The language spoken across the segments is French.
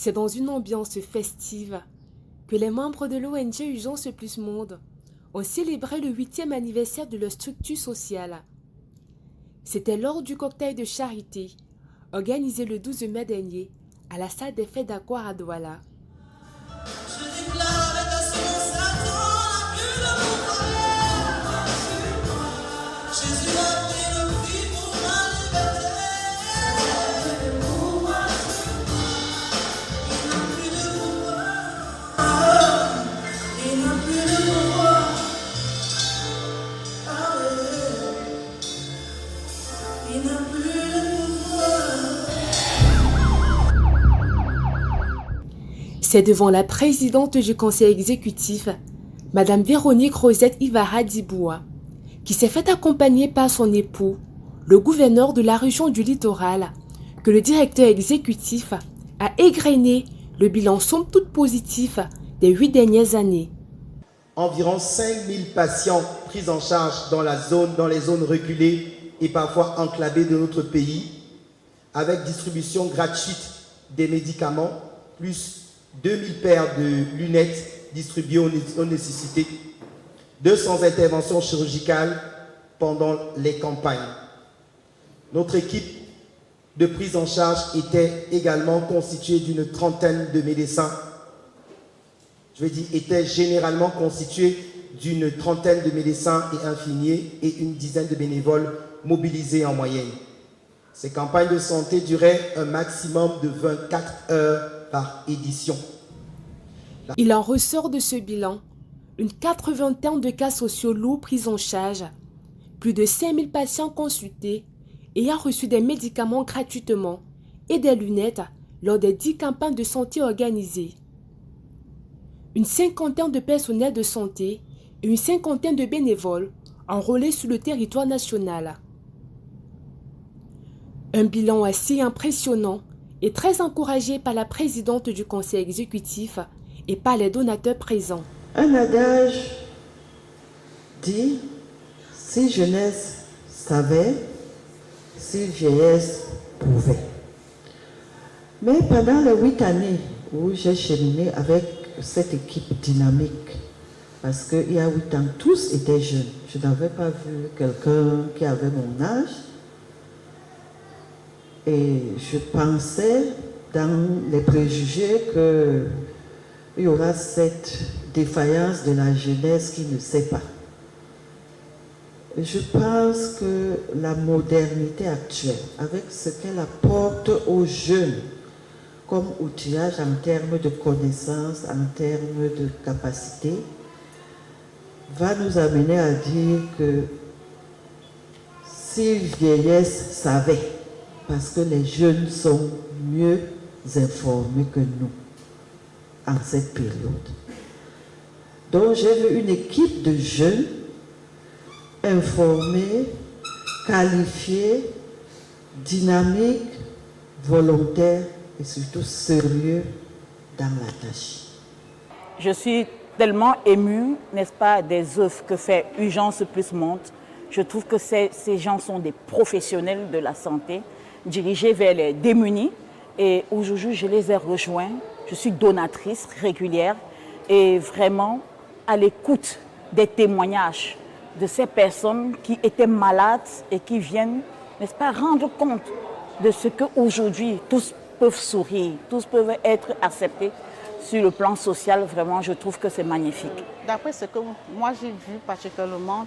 C'est dans une ambiance festive que les membres de l'ONG Urgence Plus Monde ont célébré le 8e anniversaire de leur structure sociale. C'était lors du cocktail de charité organisé le 12 mai dernier à la salle des fêtes d'Akwar à Douala. C'est devant la présidente du conseil exécutif, Madame Véronique Rosette Ivara Diboua, qui s'est fait accompagner par son époux, le gouverneur de la région du littoral, que le directeur exécutif a égrené le bilan somme toute positif des 8 dernières années. Environ 5000 patients pris en charge dans les zones reculées et parfois enclavées de notre pays, avec distribution gratuite des médicaments, plus 2000 paires de lunettes distribuées aux nécessités, 200 interventions chirurgicales pendant les campagnes. Notre équipe de prise en charge était également constituée d'une trentaine de médecins. Était généralement constituée d'une trentaine de médecins et infirmiers et une dizaine de bénévoles mobilisés en moyenne. Ces campagnes de santé duraient un maximum de 24 heures par édition. Il en ressort de ce bilan une 80aine de cas sociaux lourds pris en charge, plus de 5000 patients consultés ayant reçu des médicaments gratuitement et des lunettes lors des 10 campagnes de santé organisées. Une 50aine de personnels de santé et une 50aine de bénévoles enrôlés sur le territoire national. Un bilan assez impressionnant et très encouragé par la présidente du conseil exécutif et par les donateurs présents. Un adage dit, si jeunesse savait, si vieillesse pouvait. Mais pendant les 8 années où j'ai cheminé avec cette équipe dynamique, parce qu'il y a 8 ans, tous étaient jeunes. Je n'avais pas vu quelqu'un qui avait mon âge. Et je pensais dans les préjugés qu'il y aura cette défaillance de la jeunesse qui ne sait pas. Je pense que la modernité actuelle, avec ce qu'elle apporte aux jeunes, comme outillage en termes de connaissances, en termes de capacité, va nous amener à dire que si vieillesse savait, parce que les jeunes sont mieux informés que nous en cette période. Donc j'ai vu une équipe de jeunes informés, qualifiés, dynamiques, volontaires et surtout sérieux dans la tâche. Je suis tellement émue, n'est-ce pas, des œuvres que fait Urgence Plus Monde. Je trouve que ces gens sont des professionnels de la santé, dirigés vers les démunis. Et aujourd'hui, je les ai rejoints. Je suis donatrice régulière et vraiment à l'écoute des témoignages de ces personnes qui étaient malades et qui viennent, n'est-ce pas, rendre compte de ce qu'aujourd'hui, tous peuvent sourire, tous peuvent être acceptés sur le plan social. Vraiment, je trouve que c'est magnifique. D'après ce que moi j'ai vu particulièrement,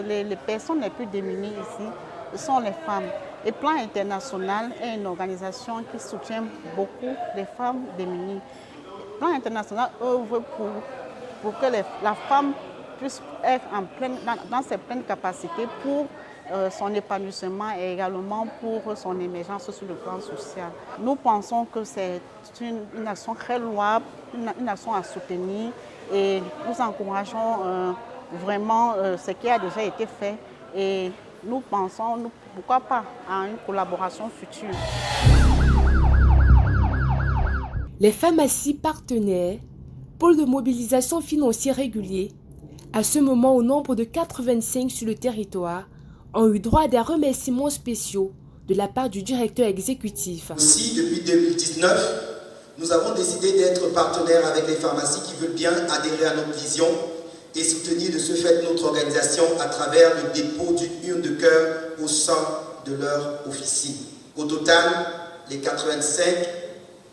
les personnes les plus démunies ici, ce sont les femmes. Et Plan International est une organisation qui soutient beaucoup les femmes démunies. Plan International œuvre pour que la femme puisse être dans ses pleines capacités pour son épanouissement et également pour son émergence sur le plan social. Nous pensons que c'est une action très louable, une action à soutenir et nous encourageons vraiment ce qui a déjà été fait et nous pensons, pourquoi pas, à une collaboration future. Les pharmacies partenaires, pôles de mobilisation financière réguliers, à ce moment au nombre de 85 sur le territoire, ont eu droit à des remerciements spéciaux de la part du directeur exécutif. Aussi, depuis 2019, Nous avons décidé d'être partenaires avec les pharmacies qui veulent bien adhérer à notre vision et soutenir de ce fait notre organisation à travers le dépôt d'une urne de cœur au sein de leur officine. Au total, les 85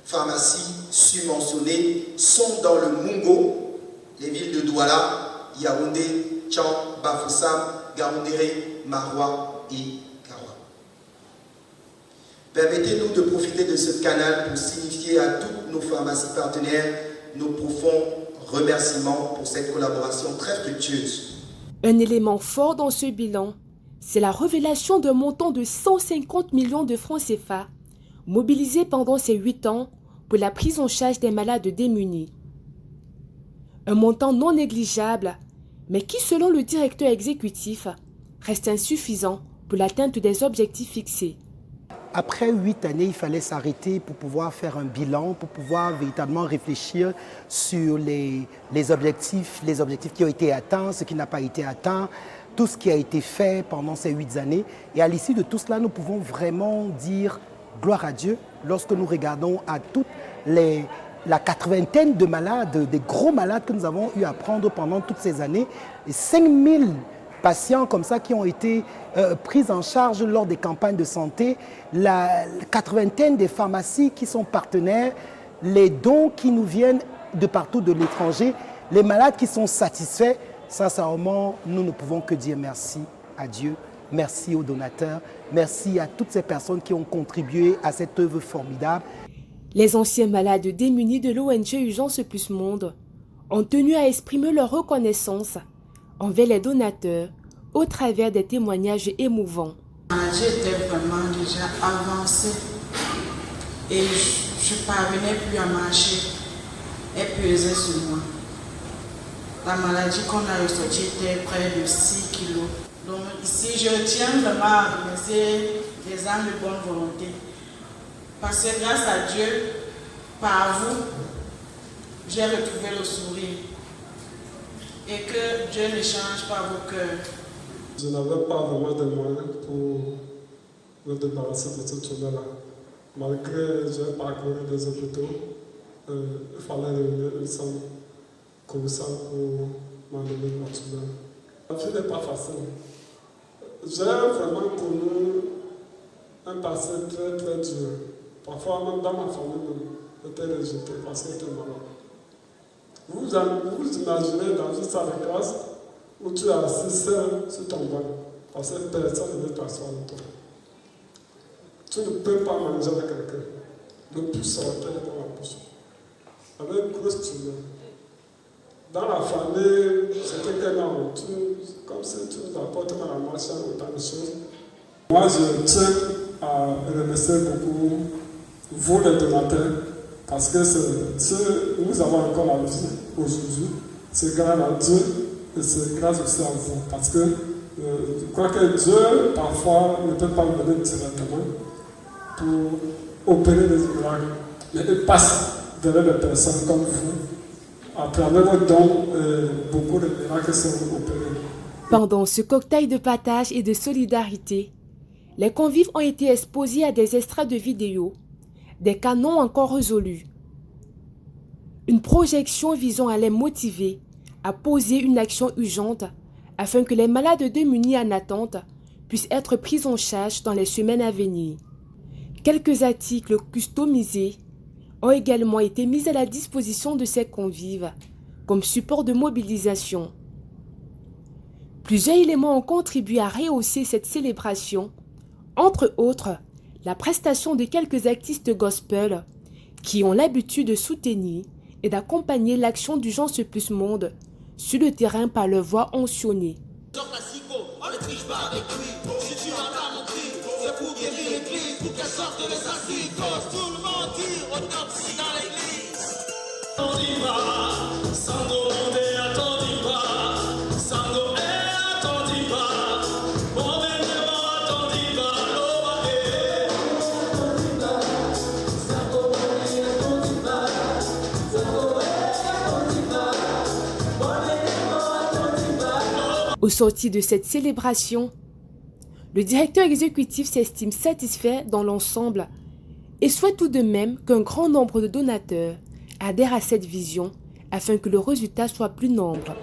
pharmacies subventionnées sont dans le Mungo, les villes de Douala, Yaoundé, Tchang, Bafoussam, Garoundéré, Maroua et Kawa. Permettez-nous de profiter de ce canal pour signifier à toutes nos pharmacies partenaires nos profonds remerciements pour cette collaboration très fructueuse. Un élément fort dans ce bilan, c'est la révélation d'un montant de 150 millions de francs CFA mobilisés pendant ces 8 ans pour la prise en charge des malades démunis. Un montant non négligeable, mais qui, selon le directeur exécutif, reste insuffisant pour l'atteinte des objectifs fixés. Après 8 années, il fallait s'arrêter pour pouvoir faire un bilan, pour pouvoir véritablement réfléchir sur les objectifs qui ont été atteints, ce qui n'a pas été atteint, tout ce qui a été fait pendant ces 8 années. Et à l'issue de tout cela, nous pouvons vraiment dire gloire à Dieu lorsque nous regardons à toute la 80aine de malades, des gros malades que nous avons eu à prendre pendant toutes ces années, et 5000 patients comme ça qui ont été pris en charge lors des campagnes de santé, la 80aine des pharmacies qui sont partenaires, les dons qui nous viennent de partout de l'étranger, les malades qui sont satisfaits. Sincèrement, nous ne pouvons que dire merci à Dieu, merci aux donateurs, merci à toutes ces personnes qui ont contribué à cette œuvre formidable. Les anciens malades démunis de l'ONG Urgence Plus Monde ont tenu à exprimer leur reconnaissance envers les donateurs au travers des témoignages émouvants. J'étais vraiment déjà avancée et je ne parvenais plus à marcher. Elle pesait sur moi. La maladie qu'on a ressortie était près de 6 kilos. Donc ici, je tiens vraiment à remercier les âmes de bonne volonté. Parce que grâce à Dieu, par vous, j'ai retrouvé le sourire. Et que Dieu ne change pas vos cœurs. Je n'avais pas vraiment de moyens pour me débarrasser de cette journée-là. Malgré j'ai parcouru des hôpitaux, il fallait revenir ensemble comme ça pour m'enlever ma journée. La vie n'est pas facile. J'ai vraiment connu un passé très très dur. Parfois même dans ma famille, j'étais rejeté parce que j'étais malade. Vous imaginez dans une salle de classe où tu es assis seul sur ton banc, parce que personne ne veut t'asseoir avec toi. Tu ne peux pas manger avec quelqu'un. Le pouce sortait dans la bouche. Avec une grosse tumeur. Dans la famille, c'était qu'un honte, comme si tu nous apportes à la marche autant de choses. Moi, je tiens à remercier beaucoup vous les donateurs, parce que nous avons encore la vie aujourd'hui. C'est grâce à Dieu et c'est grâce aussi à vous. Parce que je crois que Dieu, parfois, ne peut pas venir directement pour opérer des miracles. Mais il passe derrière des personnes comme vous. À travers vos dons, beaucoup de miracles sont opérés. Pendant ce cocktail de partage et de solidarité, les convives ont été exposés à des extraits de vidéos, des cas non encore résolus. Une projection visant à les motiver à poser une action urgente afin que les malades démunis en attente puissent être pris en charge dans les semaines à venir. Quelques articles customisés ont également été mis à la disposition de ces convives comme support de mobilisation. Plusieurs éléments ont contribué à rehausser cette célébration, entre autres la prestation de quelques artistes gospel qui ont l'habitude de soutenir et d'accompagner l'action d'Urgence Plus Monde sur le terrain par leur voix onctionnée. Au sortir de cette célébration, le directeur exécutif s'estime satisfait dans l'ensemble et souhaite tout de même qu'un grand nombre de donateurs adhèrent à cette vision afin que le résultat soit plus nombreux.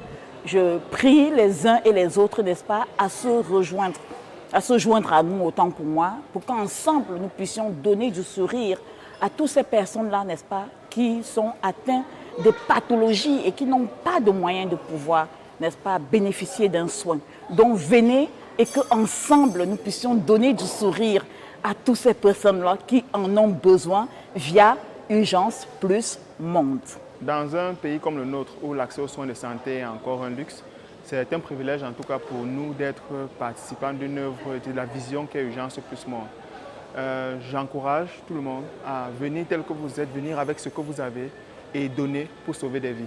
Je prie les uns et les autres, n'est-ce pas, à se joindre à nous autant pour moi, pour qu'ensemble nous puissions donner du sourire à toutes ces personnes-là, n'est-ce pas, qui sont atteintes de pathologies et qui n'ont pas de moyens de pouvoir, n'est-ce pas, bénéficier d'un soin. Donc venez et qu'ensemble nous puissions donner du sourire à toutes ces personnes-là qui en ont besoin via Urgence Plus Monde. Dans un pays comme le nôtre, où l'accès aux soins de santé est encore un luxe, c'est un privilège en tout cas pour nous d'être participants d'une œuvre de la vision qu'est Urgence Plus Monde. J'encourage tout le monde à venir tel que vous êtes, venir avec ce que vous avez et donner pour sauver des vies.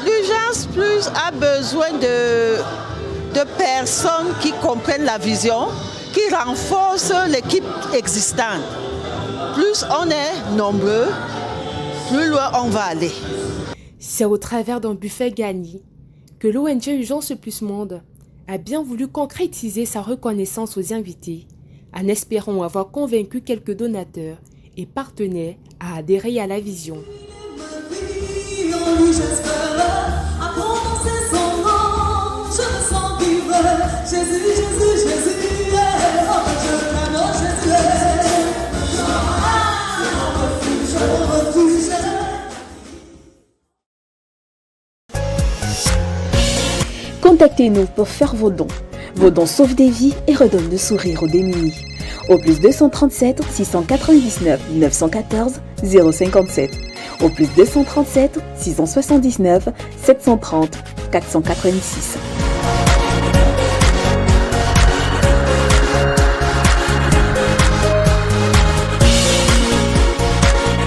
L'Urgence Plus a besoin de personnes qui comprennent la vision, qui renforcent l'équipe existante. Plus on est nombreux, plus loin on va aller. C'est au travers d'un buffet gagné que l'ONG Urgence Plus Monde a bien voulu concrétiser sa reconnaissance aux invités, en espérant avoir convaincu quelques donateurs et partenaires à adhérer à la vision. Contactez-nous pour faire vos dons. Vos dons sauvent des vies et redonnent le sourire aux démunis. Au plus 237 699 914 057. Au plus 237 679 730 486.